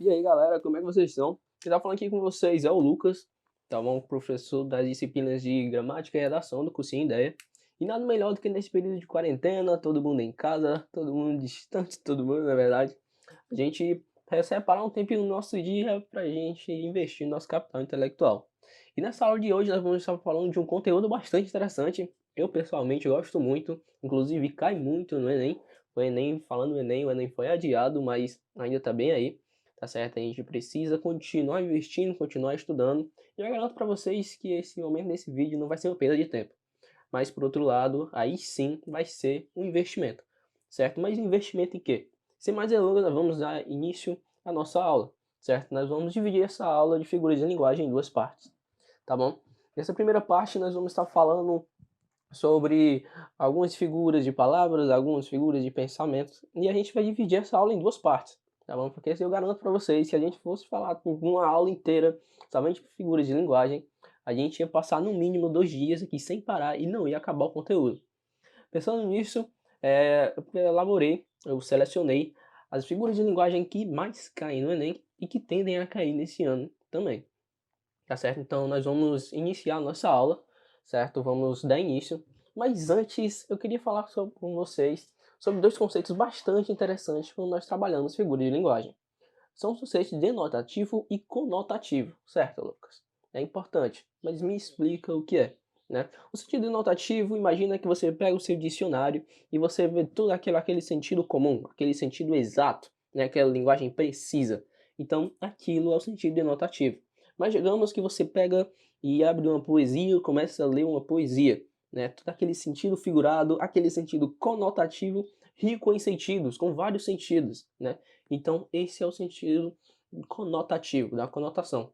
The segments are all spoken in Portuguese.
E aí galera, como é que vocês estão? Quem tá falando aqui com vocês é o Lucas, tá bom? Professor das disciplinas de gramática e redação do cursinho Ideia. E nada melhor do que nesse período de quarentena, todo mundo em casa, todo mundo distante, todo mundo na verdade. A gente separar um tempinho no nosso dia pra gente investir no nosso capital intelectual. E nessa aula de hoje nós vamos estar falando de um conteúdo bastante interessante. Eu pessoalmente gosto muito, inclusive cai muito no Enem. O Enem, falando do Enem, o Enem foi adiado, mas ainda tá bem aí. Tá certo? A gente precisa continuar investindo, continuar estudando. E eu garanto para vocês que esse momento desse vídeo não vai ser uma perda de tempo. Mas por outro lado, aí sim vai ser um investimento. Certo? Mas investimento em quê? Sem mais delongas, nós vamos dar início à nossa aula. Certo? Nós vamos dividir essa aula de figuras de linguagem em duas partes. Tá bom? Nessa primeira parte nós vamos estar falando sobre algumas figuras de palavras, algumas figuras de pensamentos, e a gente vai dividir essa aula em duas partes, tá bom? Porque eu garanto para vocês, se a gente fosse falar uma aula inteira somente por figuras de linguagem, a gente ia passar no mínimo 2 dias aqui sem parar e não ia acabar o conteúdo. Pensando nisso, eu selecionei as figuras de linguagem que mais caem no Enem e que tendem a cair nesse ano também, tá certo? Então nós vamos iniciar a nossa aula, certo? Vamos dar início. Mas antes eu queria falar com vocês sobre dois conceitos bastante interessantes quando nós trabalhamos figuras de linguagem. São os conceitos denotativo e conotativo, certo, Lucas? É importante, mas me explica o que é. Né? O sentido denotativo, imagina que você pega o seu dicionário e você vê todo aquele sentido comum, aquele sentido exato, né? Aquela linguagem precisa. Então, aquilo é o sentido denotativo. Mas digamos que você pega e abre uma poesia, começa a ler uma poesia, né? Todo aquele sentido figurado, aquele sentido conotativo, rico em sentidos, com vários sentidos, né? Então, esse é o sentido conotativo, da conotação,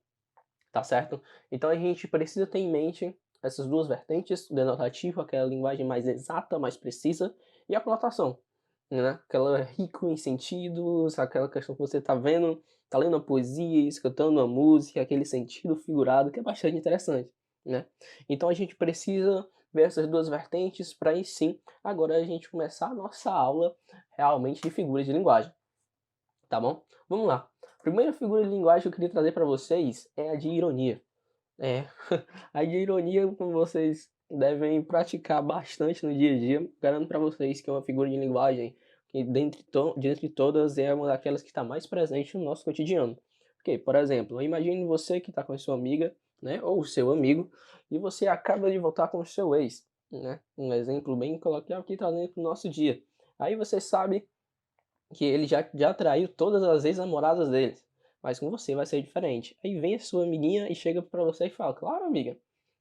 tá certo? Então, a gente precisa ter em mente essas duas vertentes, o denotativo, aquela linguagem mais exata, mais precisa, e a conotação, né? Aquela rico em sentidos, aquela questão que você tá vendo, tá lendo uma poesia, escutando uma música, aquele sentido figurado, que é bastante interessante, né? Então, a gente precisa ver essas duas vertentes para aí sim, agora a gente começar a nossa aula realmente de figuras de linguagem. Tá bom? Vamos lá. A primeira figura de linguagem que eu queria trazer para vocês é a de ironia. É, a de ironia, como vocês devem praticar bastante no dia a dia, garanto para vocês que é uma figura de linguagem que, dentre todas, é uma daquelas que está mais presente no nosso cotidiano. Porque, por exemplo, imagine você que está com a sua amiga, né, ou o seu amigo, e você acaba de voltar com o seu ex, né? Um exemplo bem coloquial que está dentro do nosso dia. Aí você sabe que ele já traiu todas as ex-namoradas dele, mas com você vai ser diferente. Aí vem a sua amiguinha e chega pra você e fala: claro, amiga,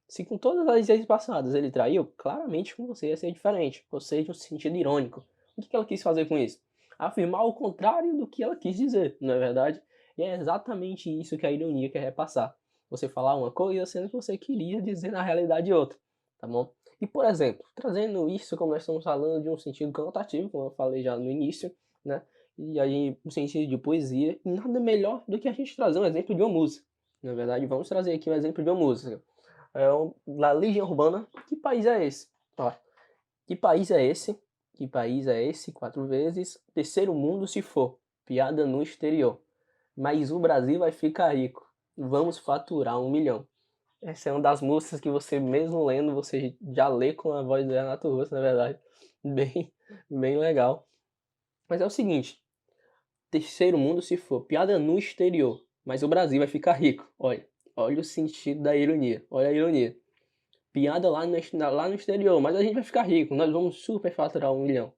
se com todas as ex passadas ele traiu, claramente com você ia ser diferente, ou seja, um sentido irônico. O que ela quis fazer com isso? Afirmar o contrário do que ela quis dizer, não é verdade? E é exatamente isso que a ironia quer repassar. Você falar uma coisa sendo que você queria dizer na realidade outra, tá bom? E por exemplo, trazendo isso como nós estamos falando de um sentido conotativo, como eu falei já no início, né? E aí, no sentido de poesia, nada melhor do que a gente trazer um exemplo de uma música. Na verdade, vamos trazer aqui um exemplo de uma música. Da Legião Urbana, que país é esse? Ó, que país é esse? Que país é esse? 4 vezes. Terceiro mundo se for. Piada no exterior. Mas o Brasil vai ficar rico. Vamos faturar 1 milhão. Essa é uma das músicas que você mesmo lendo, você já lê com a voz do Renato Russo, na verdade. Bem, bem legal. Mas é o seguinte, terceiro mundo se for piada no exterior, mas o Brasil vai ficar rico. Olha o sentido da ironia. Olha a ironia. Piada lá no exterior, mas a gente vai ficar rico. Nós vamos super faturar 1 milhão.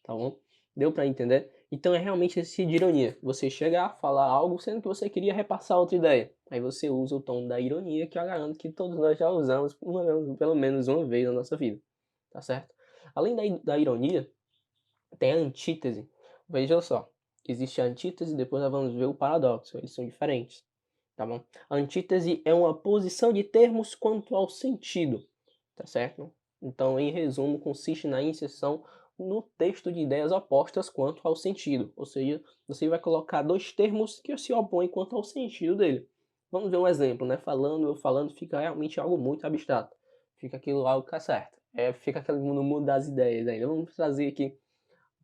Tá bom? Deu pra entender? Então é realmente esse tipo de ironia. Você chegar, falar algo, sendo que você queria repassar outra ideia. Aí você usa o tom da ironia, que eu garanto que todos nós já usamos pelo menos uma vez na nossa vida. Tá certo? Além da ironia, tem a antítese. Veja só, existe a antítese e depois nós vamos ver o paradoxo, eles são diferentes, tá bom? A antítese é uma posição de termos quanto ao sentido, tá certo? Então, em resumo, consiste na inserção no texto de ideias opostas quanto ao sentido, ou seja, você vai colocar dois termos que se opõem quanto ao sentido dele. Vamos ver um exemplo, né? Eu falando, fica realmente algo muito abstrato. Fica aquilo algo que é certo. Fica aquele mundo das ideias ainda. Vamos trazer aqui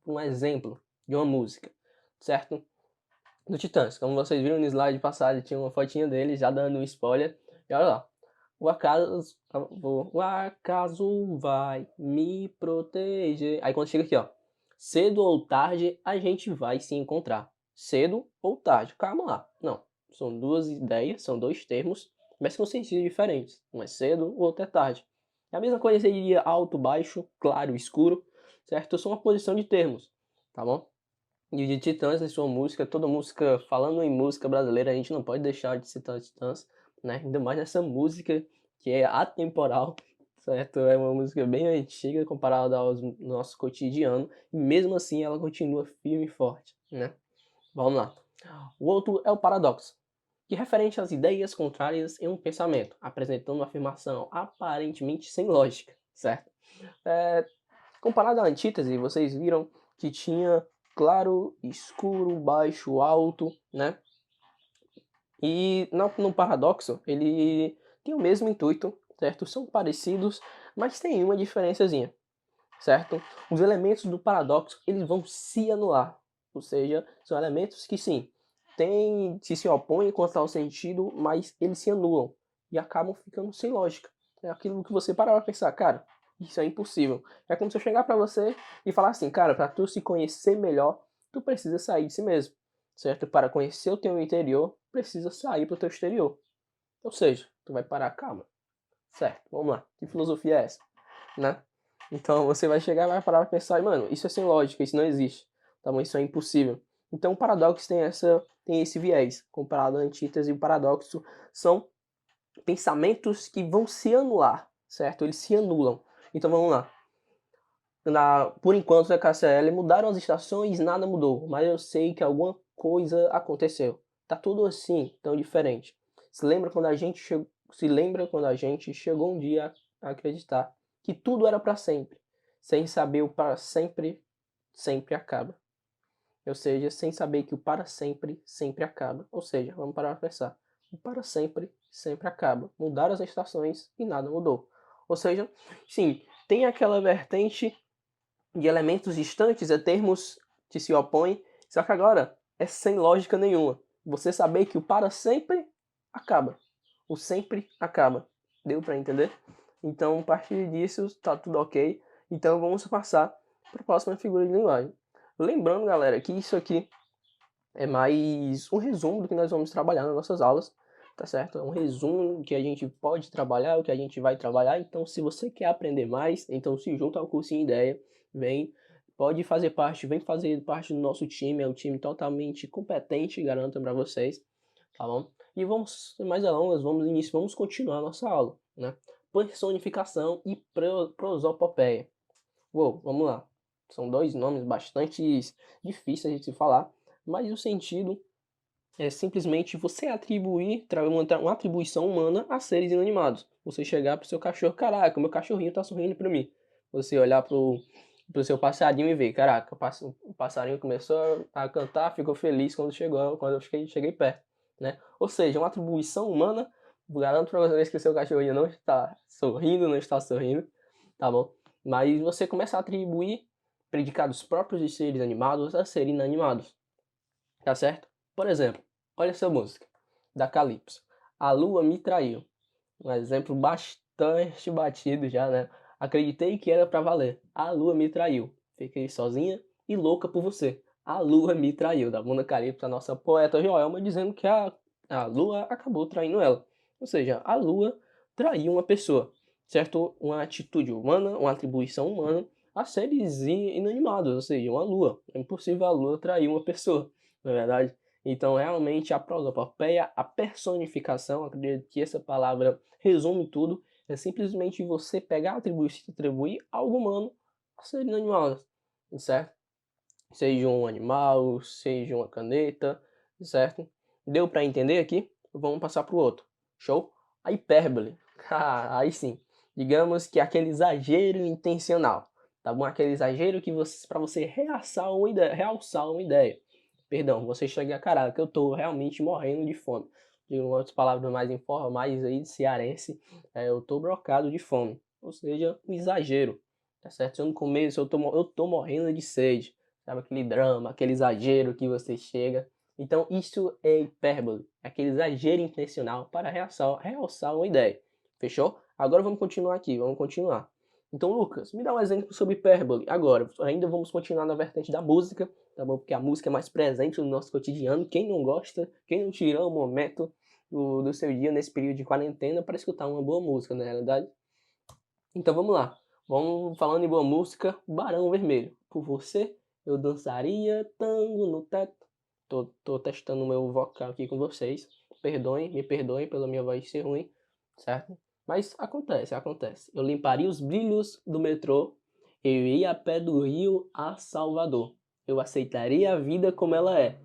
um exemplo de uma música, certo? do Titãs. Como vocês viram no slide passado, tinha uma fotinha dele já dando um spoiler. E olha lá. O acaso vai me proteger. Aí quando chega aqui, ó. Cedo ou tarde a gente vai se encontrar. Cedo ou tarde. Calma lá. Não. São duas ideias, são dois termos, mas com sentidos diferentes. Um é cedo, o outro é tarde. É a mesma coisa seria alto, baixo, claro, escuro, certo? São uma posição de termos, tá bom? E o de Titãs, em sua música, toda música, falando em música brasileira, a gente não pode deixar de citar Titãs, né? Ainda mais nessa música que é atemporal, certo? É uma música bem antiga comparada ao nosso cotidiano, e mesmo assim ela continua firme e forte, né? Vamos lá. O outro é o paradoxo, que é referente às ideias contrárias em um pensamento, apresentando uma afirmação aparentemente sem lógica, certo? Comparado à antítese, vocês viram que tinha claro, escuro, baixo, alto, né? E no paradoxo, ele tem o mesmo intuito, certo? São parecidos, mas tem uma diferençazinha, certo? Os elementos do paradoxo, eles vão se anular, ou seja, são elementos que sim, se opõem quanto ao sentido, mas eles se anulam e acabam ficando sem lógica. É aquilo que você para pra pensar, cara, isso é impossível. É como se eu chegar para você e falar assim, cara, para tu se conhecer melhor, tu precisa sair de si mesmo, certo? Para conhecer o teu interior, precisa sair pro teu exterior. Ou seja, tu vai parar, calma, certo? Vamos lá, que filosofia é essa, né? Então você vai chegar e vai parar pra pensar, e, mano, isso é sem lógica, isso não existe, tá bom? Isso é impossível. Então o paradoxo tem esse viés, comparado à antítese e o paradoxo são pensamentos que vão se anular, certo? Eles se anulam. Então vamos lá. Por enquanto, na KCL mudaram as estações, nada mudou, mas eu sei que alguma coisa aconteceu. Tá tudo assim, tão diferente. Se lembra quando a gente chegou um dia a acreditar que tudo era para sempre, sem saber o para sempre sempre acaba. Ou seja, sem saber que o para sempre sempre acaba. Ou seja, vamos parar para pensar. O para sempre sempre acaba. Mudaram as estações e nada mudou. Ou seja, sim, tem aquela vertente de elementos distantes, é termos que se opõem, só que agora é sem lógica nenhuma. Você saber que o para sempre acaba. O sempre acaba. Deu para entender? Então, a partir disso, está tudo ok. Então, vamos passar para a próxima figura de linguagem. Lembrando, galera, que isso aqui é mais um resumo do que nós vamos trabalhar nas nossas aulas, tá certo? É um resumo do que a gente pode trabalhar, o que a gente vai trabalhar. Então, se você quer aprender mais, então se junta ao Cursinho Ideia, vem, pode fazer parte, vem fazer parte do nosso time, é um time totalmente competente, garanto para vocês, tá bom? E vamos, sem mais delongas, vamos continuar a nossa aula, né? Personificação e prosopopeia. Uou, vamos lá. São dois nomes bastante difíceis de se falar, mas o sentido é simplesmente você atribuir, uma atribuição humana a seres inanimados. Você chegar pro seu cachorro, caraca, meu cachorrinho tá sorrindo pra mim. Você olhar pro seu passarinho e ver, caraca, o passarinho começou a cantar, ficou feliz quando eu cheguei perto, né? Ou seja, uma atribuição humana, garanto pra vocês que o seu cachorrinho não está sorrindo, tá bom? Mas você começa a atribuir predicados próprios de seres animados a seres inanimados, tá certo? Por exemplo, olha essa música, da Calypso. A lua me traiu. Um exemplo bastante batido já, né? Acreditei que era pra valer. A lua me traiu. Fiquei sozinha e louca por você. A lua me traiu. Da Mona Calypso, a nossa poeta Joelma, dizendo que a lua acabou traindo ela. Ou seja, a lua traiu uma pessoa, certo? Uma atitude humana, uma atribuição humana a seres inanimados, ou seja, uma lua. É impossível a lua trair uma pessoa, não é verdade? Então, realmente, a prosopopeia, a personificação, acredito que essa palavra resume tudo, é simplesmente você pegar, atribuir algo humano a ser inanimado, certo? Seja um animal, seja uma caneta, certo? Deu para entender aqui? Vamos passar para o outro. Show? A hipérbole. Aí sim. Digamos que aquele exagero intencional, tá bom? Aquele exagero que para você realçar uma ideia. Perdão, você chega a caraca, eu tô realmente morrendo de fome. De outras palavras mais informais aí de cearense, eu tô brocado de fome. Ou seja, um exagero, tá certo? Se eu não comer, eu tô morrendo de sede. Sabe, aquele drama, aquele exagero que você chega Então, isso é hipérbole, aquele exagero intencional para realçar uma ideia. Fechou? Agora vamos continuar aqui, vamos continuar. Então, Lucas, me dá um exemplo sobre hipérbole. Agora, ainda vamos continuar na vertente da música, tá bom? Porque a música é mais presente no nosso cotidiano. Quem não gosta, quem não tira um momento do seu dia nesse período de quarentena para escutar uma boa música, na realidade? Então vamos lá. Vamos falando em boa música, Barão Vermelho. Por você, eu dançaria tango no teto. Tô testando o meu vocal aqui com vocês. Me perdoem pela minha voz ser ruim, certo? Mas acontece, acontece. Eu limparia os brilhos do metrô. Eu ia a pé do Rio a Salvador. Eu aceitaria a vida como ela é.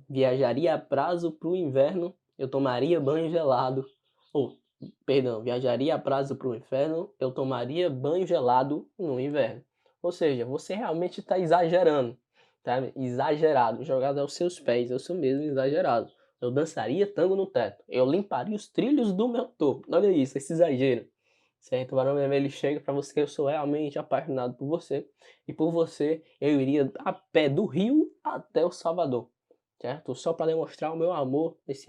Viajaria a prazo pro inverno. Eu tomaria banho gelado. Ou, perdão, viajaria a prazo pro inferno. Eu tomaria banho gelado no inverno. Ou seja, você realmente está exagerando, tá? Exagerado, jogado aos seus pés, eu sou mesmo exagerado. Eu dançaria tango no teto. Eu limparia os trilhos do meu topo. Olha isso, esse exagero. Certo? O Barão Vermelho chega para você que eu sou realmente apaixonado por você. E por você eu iria a pé do Rio até o Salvador. Certo? Só para demonstrar o meu amor, esse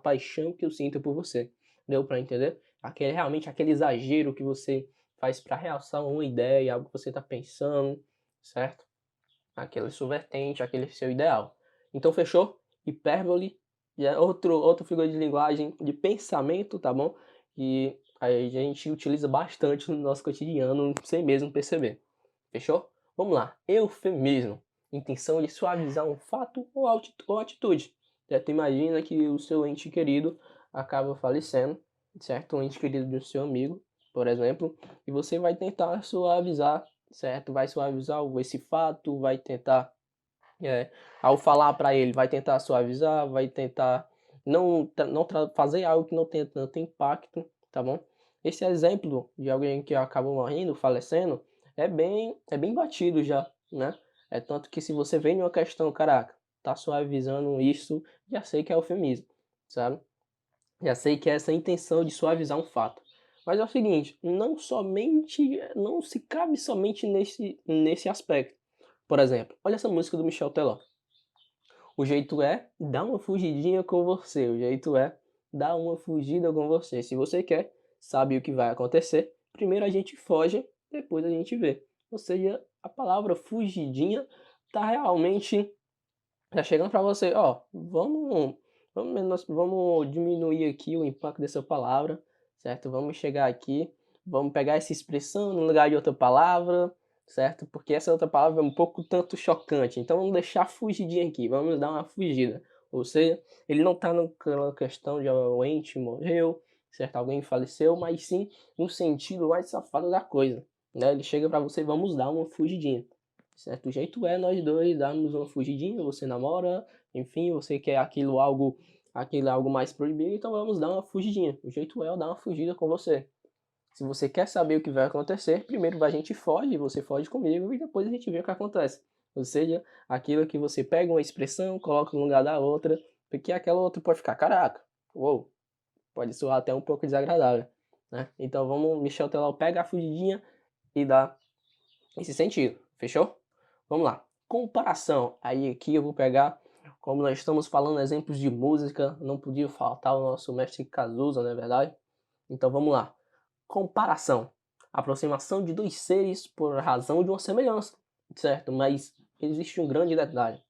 paixão que eu sinto por você. Deu para entender? Realmente aquele exagero que você faz para realçar uma ideia, algo que você está pensando, certo? Aquele sua vertente, aquele seu ideal. Então fechou? Hipérbole é outro figura de linguagem de pensamento, tá bom? Que a gente utiliza bastante no nosso cotidiano sem mesmo perceber. Fechou? Vamos lá. Eufemismo. Intenção de suavizar um fato ou atitude. Tu imagina que o seu ente querido acaba falecendo, certo? Um ente querido do seu amigo, por exemplo, e você vai tentar suavizar, certo? Vai suavizar esse fato, vai tentar, ao falar para ele, vai tentar suavizar, vai tentar não fazer algo que não tenha tanto impacto, tá bom? Esse exemplo de alguém que acabou morrendo, falecendo, é bem batido já, né? É tanto que se você vem numa questão, caraca, tá suavizando isso, já sei que é eufemismo, sabe? Já sei que é essa intenção de suavizar um fato. Mas é o seguinte, não se cabe somente nesse aspecto. Por exemplo, olha essa música do Michel Teló. O jeito é dar uma fugidinha com você. O jeito é dar uma fugida com você. Se você quer, sabe o que vai acontecer. Primeiro a gente foge, depois a gente vê. Ou seja, a palavra fugidinha tá realmente já chegando para você, ó, vamos diminuir aqui o impacto dessa palavra, certo? Vamos chegar aqui, vamos pegar essa expressão no lugar de outra palavra, certo? Porque essa outra palavra é um pouco tanto chocante, então vamos deixar fugidinha aqui, vamos dar uma fugida. Ou seja, ele não está naquela questão de o ente morreu, certo? Alguém faleceu, mas sim no sentido mais safado da coisa, né? Ele chega para você, vamos dar uma fugidinha. Certo? O jeito é nós dois darmos uma fugidinha, você namora, enfim, você quer aquilo algo mais proibido, então vamos dar uma fugidinha. O jeito é eu dar uma fugida com você. Se você quer saber o que vai acontecer, primeiro a gente foge, você foge comigo e depois a gente vê o que acontece. Ou seja, aquilo que você pega uma expressão, coloca no lugar da outra, porque aquela outra pode ficar, caraca, uou, pode soar até um pouco desagradável, né? Então vamos, Michel Teló pega a fugidinha e dá esse sentido, fechou? Vamos lá. Comparação. Aí aqui eu vou pegar, como nós estamos falando exemplos de música, não podia faltar o nosso mestre Cazuza, não é verdade? Então vamos lá. Comparação. Aproximação de dois seres por razão de uma semelhança, certo? Mas existe um grande detalhe.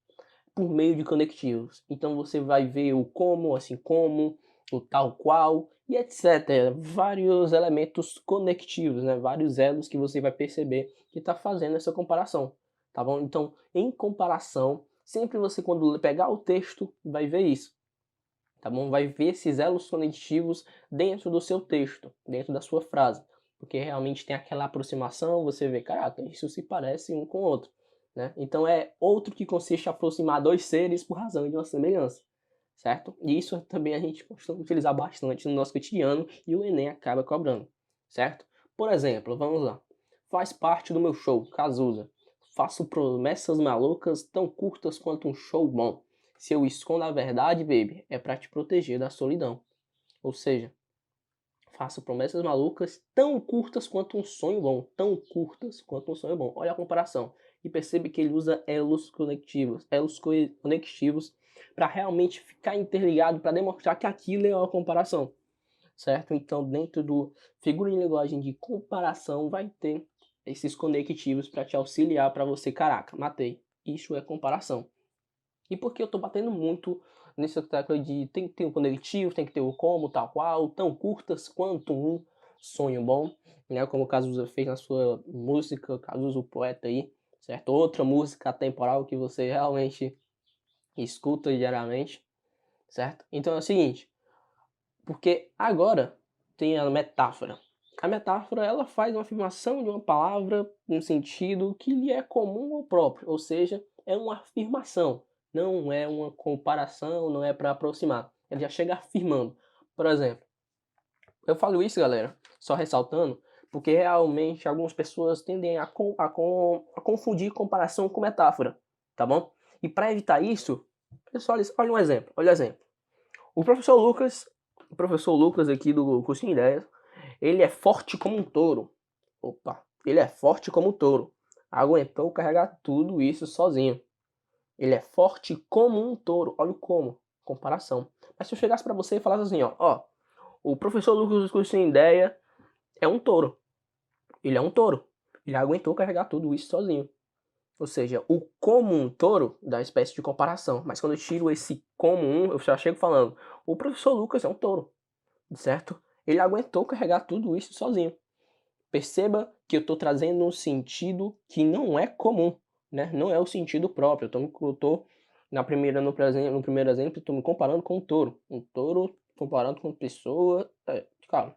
Por meio de conectivos. Então você vai ver o como, assim como, o tal qual e etc. Vários elementos conectivos, né? Vários elos que você vai perceber que está fazendo essa comparação, tá bom? Então, em comparação, sempre você quando pegar o texto vai ver isso, tá bom? Vai ver esses elos conectivos dentro do seu texto, dentro da sua frase, porque realmente tem aquela aproximação, você vê, caraca, isso se parece um com o outro, né? Então é outro que consiste em aproximar dois seres por razão de uma semelhança, certo? E isso também a gente costuma utilizar bastante no nosso cotidiano e o Enem acaba cobrando, certo? Por exemplo, vamos lá. Faz parte do meu show, Cazuza. Faço promessas malucas tão curtas quanto um show bom. Se eu escondo a verdade, baby, é para te proteger da solidão. Ou seja, faço promessas malucas tão curtas quanto um sonho bom. Tão curtas quanto um sonho bom. Olha a comparação. E percebe que ele usa elos conectivos. Elos conectivos para realmente ficar interligado, para demonstrar que aquilo é uma comparação, certo? Então, dentro do figura de linguagem de comparação, vai ter esses conectivos para te auxiliar, para você, caraca, matei, isso é comparação. E porque eu tô batendo muito nessa tecla de tem que ter o conectivo, tem que ter o como, tal qual, tão curtas quanto um sonho bom, né? Como o Cazuza fez na sua música, Cazuza o poeta aí, certo? Outra música atemporal que você realmente escuta diariamente, certo? Então é o seguinte, porque agora tem a metáfora. A metáfora, ela faz uma afirmação de uma palavra num sentido que lhe é comum ao próprio, ou seja, é uma afirmação, não é uma comparação, não é para aproximar. Ele já chega afirmando. Por exemplo, eu falo isso, galera, só ressaltando, porque realmente algumas pessoas tendem a confundir comparação com metáfora, tá bom? E para evitar isso, pessoal, olha um exemplo, olha o exemplo. O professor Lucas aqui do Cursinho Ideias, ele é forte como um touro. Opa, ele é forte como um touro. Aguentou carregar tudo isso sozinho. Ele é forte como um touro. Olha o como, comparação. Mas se eu chegasse para você e falasse assim, ó, o professor Lucas do Cursinho Ideia é um touro. Ele é um touro. Ele aguentou carregar tudo isso sozinho. Ou seja, o como um touro dá uma espécie de comparação. Mas quando eu tiro esse como um, eu já chego falando, o professor Lucas é um touro, certo? Ele aguentou carregar tudo isso sozinho. Perceba que eu estou trazendo um sentido que não é comum, né? Não é o sentido próprio. Eu tô no primeiro exemplo, estou me comparando com um touro. Um touro comparando com pessoa. Calma.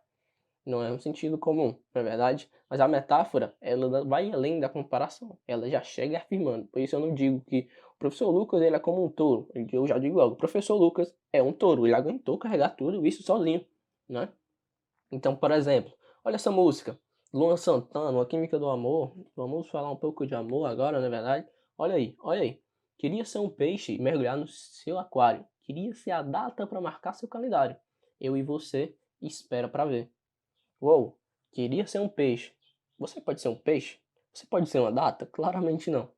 Não é um sentido comum, não é verdade? Mas a metáfora, ela vai além da comparação. Ela já chega afirmando. Por isso eu não digo que o professor Lucas ele é como um touro. Eu já digo logo, o professor Lucas é um touro. Ele aguentou carregar tudo isso sozinho, né? Então, por exemplo, olha essa música. Luan Santana, Uma Química do Amor. Vamos falar um pouco de amor agora, não é verdade? Olha aí, olha aí. Queria ser um peixe e mergulhar no seu aquário. Queria ser a data para marcar seu calendário. Eu e você espera para ver. Uou, queria ser um peixe. Você pode ser um peixe? Você pode ser uma data? Claramente não.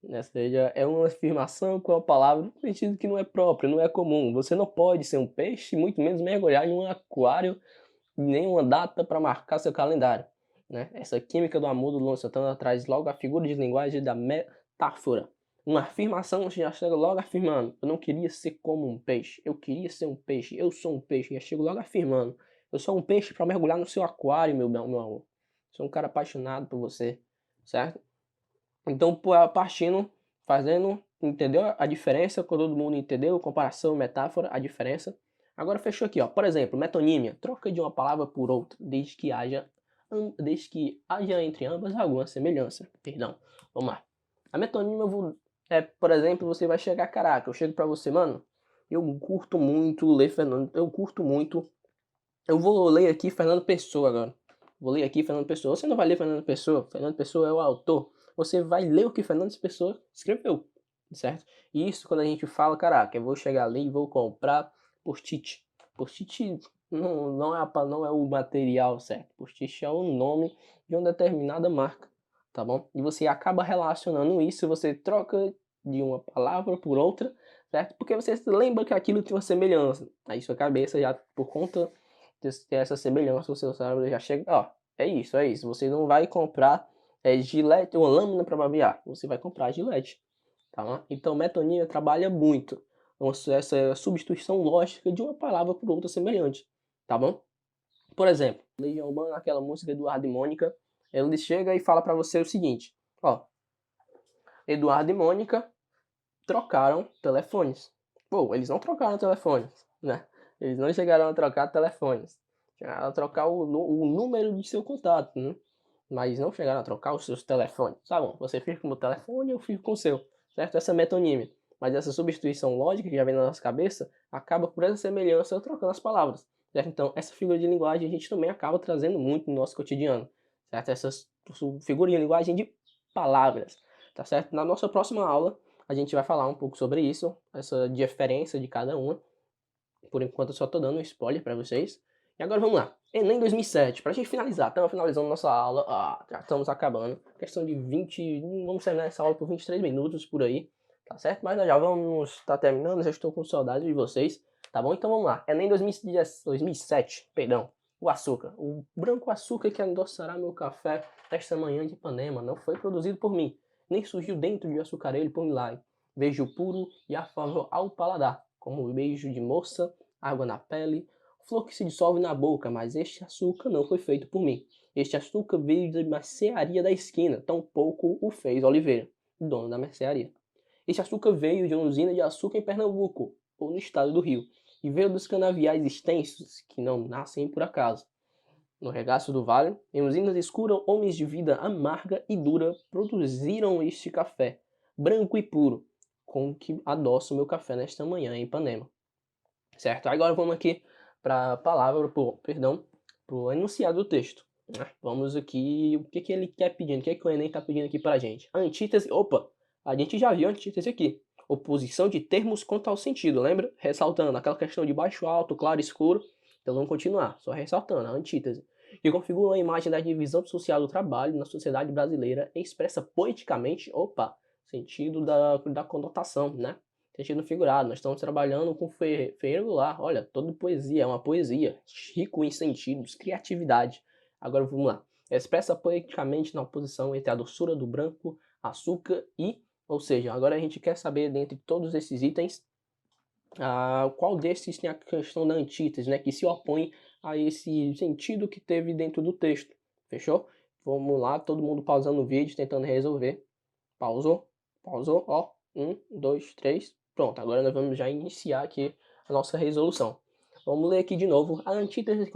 Ou seja, é uma afirmação com a palavra no sentido que não é próprio, não é comum. Você não pode ser um peixe, muito menos mergulhar em um aquário, nem uma data para marcar seu calendário. Né? Essa química do amor do Luan Santana traz logo a figura de linguagem da metáfora. Uma afirmação já chega logo afirmando. Eu não queria ser como um peixe. Eu queria ser um peixe. Eu sou um peixe. Já chego logo afirmando. Eu sou um peixe para mergulhar no seu aquário, meu amor. Sou um cara apaixonado por você, certo? Então, partindo, fazendo, entendeu a diferença? Todo mundo entendeu? Comparação, metáfora, a diferença. Agora fechou aqui, ó. Por exemplo, metonímia. Troca de uma palavra por outra, desde que haja entre ambas alguma semelhança. Perdão. Vamos lá. A metonímia, por exemplo, você vai chegar, caraca, eu chego pra você, mano, eu curto muito ler Fernando, eu vou ler aqui Fernando Pessoa agora. Vou ler aqui Fernando Pessoa. Você não vai ler Fernando Pessoa. Fernando Pessoa é o autor. Você vai ler o que Fernando Pessoa escreveu, certo? E isso quando a gente fala, caraca, eu vou chegar ali e vou comprar post-it. Post-it não é o material certo. Post-it é o nome de uma determinada marca, tá bom? E você acaba relacionando isso, você troca de uma palavra por outra, certo? Porque você lembra que aquilo tem uma semelhança. Aí sua cabeça já, por conta ter essa semelhança, o seu cérebro já chega, ó, é isso. Você não vai comprar gilete, uma lâmina para barbear, você vai comprar gilete, tá? Então, metonímia trabalha muito essa substituição lógica de uma palavra por outra semelhante, tá bom? Por exemplo, Legião Urbana, aquela música Eduardo e Mônica, ele chega e fala para você o seguinte, ó, Eduardo e Mônica trocaram telefones. Pô, eles não trocaram telefones, né? Eles não chegaram a trocar telefones. Chegaram a trocar o número de seu contato, né? Mas não chegaram a trocar os seus telefones. Tá bom, você fica com o meu telefone, eu fico com o seu. Certo? Essa é metonímia. Mas essa substituição lógica que já vem na nossa cabeça acaba por essa semelhança trocando as palavras. Certo? Então, essa figura de linguagem a gente também acaba trazendo muito no nosso cotidiano. Certo? Essa figura de linguagem de palavras. Tá certo? Na nossa próxima aula, a gente vai falar um pouco sobre isso, essa diferença de cada uma. Por enquanto eu só tô dando um spoiler para vocês. E agora vamos lá. Enem 2007, pra gente finalizar, estamos finalizando nossa aula, já estamos acabando. Questão de 20, vamos terminar essa aula por 23 minutos por aí, tá certo? Mas nós já vamos estar terminando, já estou com saudade de vocês, tá bom? Então vamos lá. Enem 2007, perdão. O açúcar. O branco açúcar que adoçará meu café esta manhã de Ipanema não foi produzido por mim, nem surgiu dentro de açucareiro por milagre. Beijo puro e afável ao paladar, como o beijo de moça, água na pele, flor que se dissolve na boca, mas este açúcar não foi feito por mim. Este açúcar veio da mercearia da esquina, tampouco o fez Oliveira, dono da mercearia. Este açúcar veio de uma usina de açúcar em Pernambuco, ou no estado do Rio, e veio dos canaviais extensos que não nascem por acaso. No regaço do vale, em usinas escuras, homens de vida amarga e dura produziram este café, branco e puro, com que adoço meu café nesta manhã em Ipanema. Certo? Agora vamos aqui para a palavra, para o enunciado do texto. Vamos aqui, o que ele quer pedindo, o que o Enem está pedindo aqui para a gente? A antítese, opa, a gente já viu a antítese aqui. Oposição de termos quanto ao sentido, lembra? Ressaltando aquela questão de baixo, alto, claro, escuro. Então vamos continuar, só ressaltando a antítese. Que configura a imagem da divisão social do trabalho na sociedade brasileira e expressa poeticamente, sentido da conotação, né? Sentido figurado. Nós estamos trabalhando com Ferreiro lá. Olha, toda poesia é uma poesia, rico em sentidos, criatividade. Agora vamos lá. Expressa poeticamente na oposição entre a doçura do branco, açúcar e, ou seja, agora a gente quer saber dentre todos esses itens, qual desses tem a questão da antítese, né, que se opõe a esse sentido que teve dentro do texto. Fechou? Vamos lá, todo mundo pausando o vídeo, tentando resolver. Pausou, ó. 1, 2, 3. Pronto, agora nós vamos já iniciar aqui a nossa resolução. Vamos ler aqui de novo. A antítese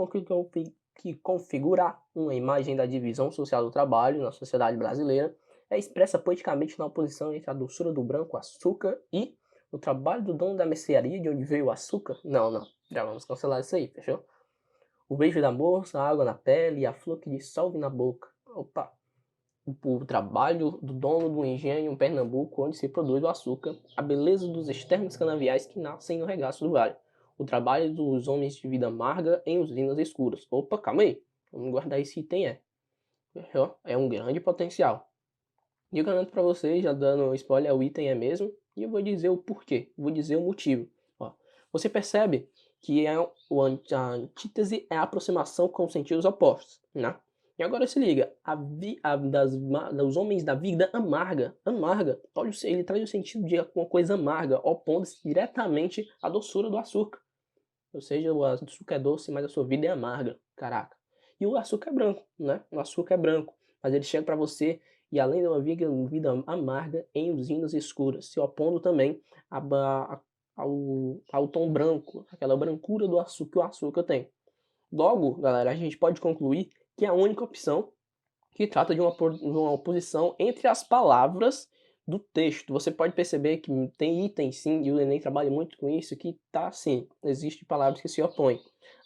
que configura uma imagem da divisão social do trabalho na sociedade brasileira é expressa poeticamente na oposição entre a doçura do branco açúcar e o trabalho do dono da mercearia de onde veio o açúcar. Não, já vamos cancelar isso aí, fechou? O beijo da moça, a água na pele e a flor que dissolve na boca. Opa! O trabalho do dono do engenho em Pernambuco, onde se produz o açúcar, a beleza dos externos canaviais que nascem no regaço do vale, o trabalho dos homens de vida amarga em usinas escuras. Opa, calma aí, vamos guardar esse item, é um grande potencial. E eu garanto para vocês, já dando spoiler, o item é mesmo, e eu vou dizer o porquê, vou dizer o motivo. Você percebe que a antítese é a aproximação com sentidos opostos, né? E agora se liga, dos homens da vida amarga, olha, ele traz o sentido de uma coisa amarga, opondo-se diretamente à doçura do açúcar. Ou seja, o açúcar é doce, mas a sua vida é amarga, caraca. E o açúcar é branco, né? O açúcar é branco, mas ele chega para você e além de uma vida amarga em usinas escuras, se opondo também ao tom branco, aquela brancura do açúcar que o açúcar tem. Logo, galera, a gente pode concluir que é a única opção que trata de uma oposição entre as palavras do texto. Você pode perceber que tem itens sim, e o Enem trabalha muito com isso, que tá assim, existem palavras que se opõem,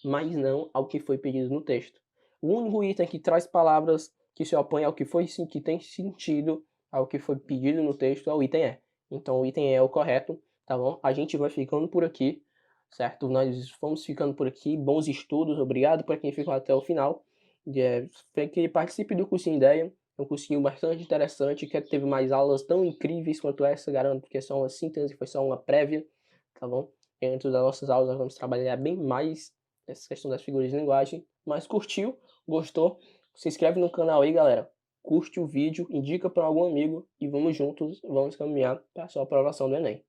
mas não ao que foi pedido no texto. O único item que traz palavras que se opõem ao que foi sim, que tem sentido ao que foi pedido no texto é o item E. Então o item E é o correto, tá bom? A gente vai ficando por aqui, certo? Nós vamos ficando por aqui. Bons estudos, obrigado para quem ficou até o final. Que participe do cursinho Ideia, é um cursinho bastante interessante, que teve mais aulas tão incríveis quanto essa, garanto que é só uma síntese, foi só uma prévia, tá bom? Dentro das nossas aulas nós vamos trabalhar bem mais essa questão das figuras de linguagem, mas curtiu, gostou, se inscreve no canal aí, galera, curte o vídeo, indica para algum amigo e vamos juntos, vamos caminhar para a sua aprovação do Enem.